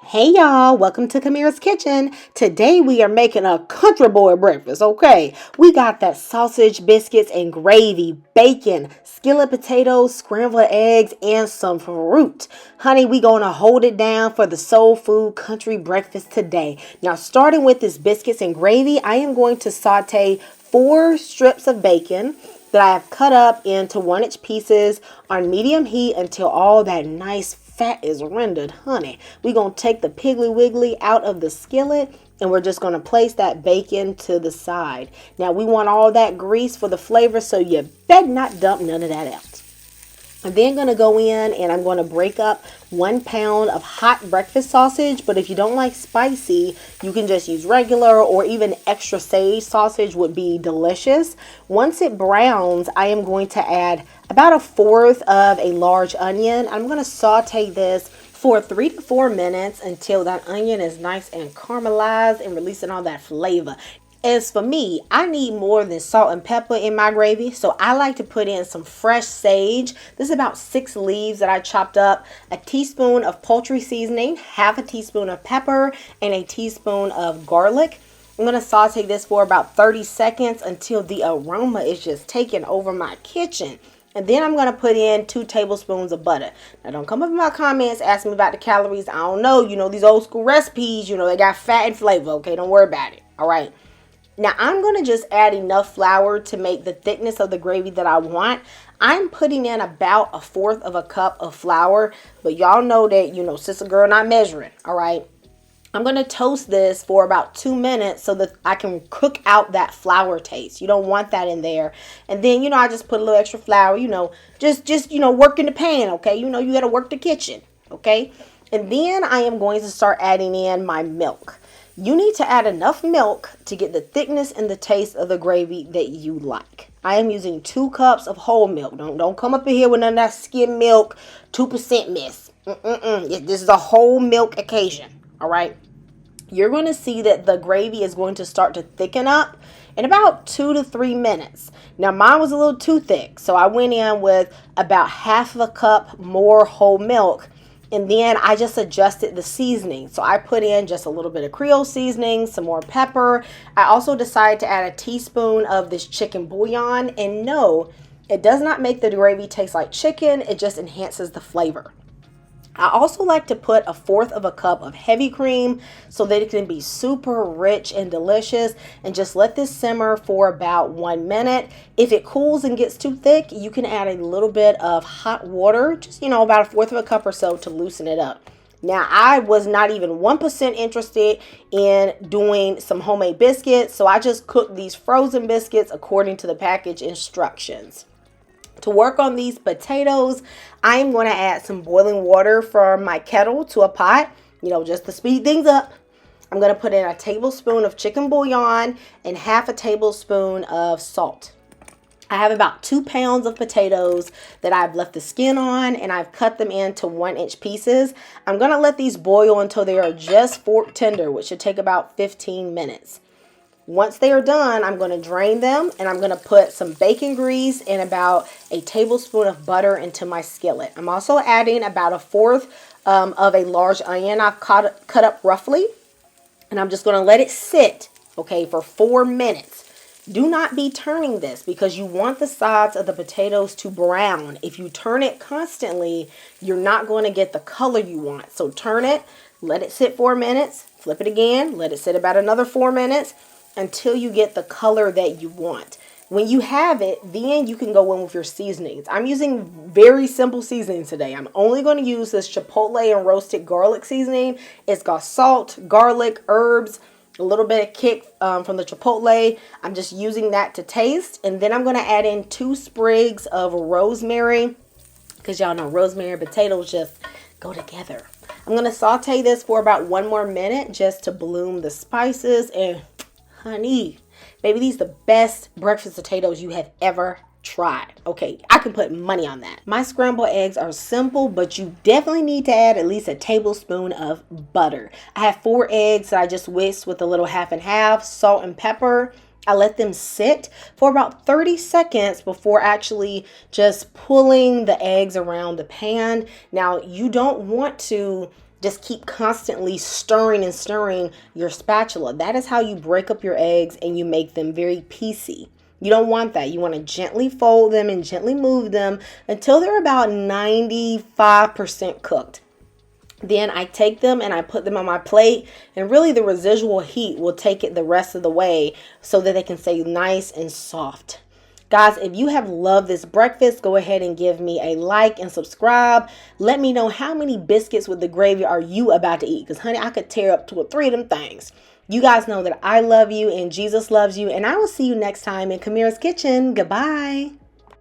Hey y'all, welcome to Kamira's Kitchen. Today we are making a country boy breakfast, okay? We got that sausage, biscuits, and gravy, bacon, skillet potatoes, scrambled eggs, and some fruit. Honey, we gonna hold it down for the soul food country breakfast today. Now, starting with this biscuits and gravy, I am going to saute 4 strips of bacon that I have cut up into 1-inch pieces on medium heat until all that nice fat is rendered. Honey, we're going to take the Piggly Wiggly out of the skillet and we're just going to place that bacon to the side. Now we want all that grease for the flavor, so you better not dump none of that out. I'm then going to go in and I'm going to break up 1 pound of hot breakfast sausage. But if you don't like spicy, you can just use regular or even extra sage sausage would be delicious. Once it browns, I am going to add about 1/4 of a large onion. I'm going to saute this for 3 to 4 minutes until that onion is nice and caramelized and releasing all that flavor. As for me, I need more than salt and pepper in my gravy, so I like to put in some fresh sage. This is about 6 leaves that I chopped up, a teaspoon of poultry seasoning, half a teaspoon of pepper, and a teaspoon of garlic. I'm going to saute this for about 30 seconds until the aroma is just taking over my kitchen. And then I'm going to put in 2 tablespoons of butter. Now, don't come up in my comments asking me about the calories. I don't know. You know, these old school recipes, they got fat and flavor. Okay, don't worry about it. All right. Now, I'm going to just add enough flour to make the thickness of the gravy that I want. I'm putting in about 1/4 of a cup of flour, but y'all know that, sister girl not measuring, all right? I'm going to toast this for about 2 minutes so that I can cook out that flour taste. You don't want that in there. And then, I just put a little extra flour, just work in the pan, okay? You got to work the kitchen, okay? And then I am going to start adding in my milk. You need to add enough milk to get the thickness and the taste of the gravy that you like. I am using 2 cups of whole milk. Don't come up in here with none of that skim milk, 2% mess. This is a whole milk occasion, all right? You're going to see that the gravy is going to start to thicken up in about 2 to 3 minutes. Now, mine was a little too thick, so I went in with about half of a cup more whole milk. And then I just adjusted the seasoning. So I put in just a little bit of Creole seasoning, some more pepper. I also decided to add a teaspoon of this chicken bouillon. And no, it does not make the gravy taste like chicken. It just enhances the flavor. I also like to put 1/4 of a cup of heavy cream so that it can be super rich and delicious, and just let this simmer for about 1 minute. If it cools and gets too thick, you can add a little bit of hot water, just about 1/4 of a cup or so to loosen it up. Now, I was not even 1% interested in doing some homemade biscuits, so I just cooked these frozen biscuits according to the package instructions. To work on these potatoes, I'm going to add some boiling water from my kettle to a pot, just to speed things up. I'm going to put in a tablespoon of chicken bouillon and half a tablespoon of salt. I have about 2 pounds of potatoes that I've left the skin on, and I've cut them into 1-inch pieces. I'm going to let these boil until they are just fork tender, which should take about 15 minutes. Once they are done, I'm going to drain them, and I'm going to put some bacon grease and about a tablespoon of butter into my skillet. I'm also adding about 1/4 of a large onion I've cut up roughly, and I'm just going to let it sit, okay, for 4 minutes. Do not be turning this because you want the sides of the potatoes to brown. If you turn it constantly, you're not going to get the color you want. So turn it, let it sit 4 minutes, flip it again, let it sit about another 4 minutes, until you get the color that you want. When you have it, then you can go in with your seasonings. I'm using very simple seasonings today. I'm only going to use this chipotle and roasted garlic seasoning. It's got salt, garlic, herbs, a little bit of kick from the chipotle. I'm just using that to taste. And then I'm going to add in 2 sprigs of rosemary, because y'all know rosemary and potatoes just go together. I'm going to saute this for about 1 more minute just to bloom the spices. And honey, baby, these are the best breakfast potatoes you have ever tried. Okay, I can put money on that. My scrambled eggs are simple, but you definitely need to add at least a tablespoon of butter. I have 4 eggs that I just whisked with a little half and half, salt and pepper. I let them sit for about 30 seconds before actually just pulling the eggs around the pan. Now, you don't want to Just keep constantly stirring and stirring your spatula. That is how you break up your eggs and you make them very piecey. You don't want that. You want to gently fold them and gently move them until they're about 95% cooked. Then I take them and I put them on my plate, and really the residual heat will take it the rest of the way so that they can stay nice and soft. Guys, if you have loved this breakfast, go ahead and give me a like and subscribe. Let me know how many biscuits with the gravy are you about to eat, because honey, I could tear up 2 or 3 of them things. You guys know that I love you and Jesus loves you, and I will see you next time in Kamira's Kitchen. Goodbye.